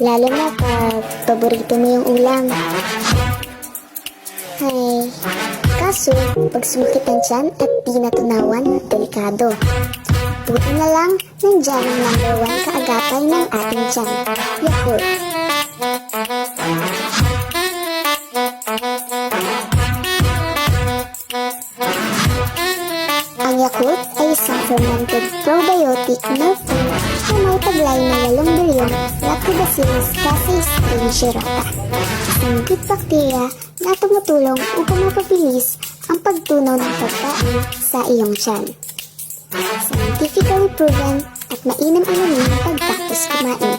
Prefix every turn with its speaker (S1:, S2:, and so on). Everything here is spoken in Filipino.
S1: Lalo na pag paborito mo yung ulam. Ay, kaso pag sumakit ang tiyan at di natunawan, delikado. Buti na lang, nandiyan ang number 1 kaagapay ng ating tiyan, Yakult. Ang Yakult ay isang fermented probiotic na food na may taglay na 8 bilyong Lactobacillus casei stringirota, isang good bacteria na tumutulong upang mapabilis ang pagtunaw ng pagkain sa iyong tiyan. Scientifically proven at mainam inumin pagtapos kumain.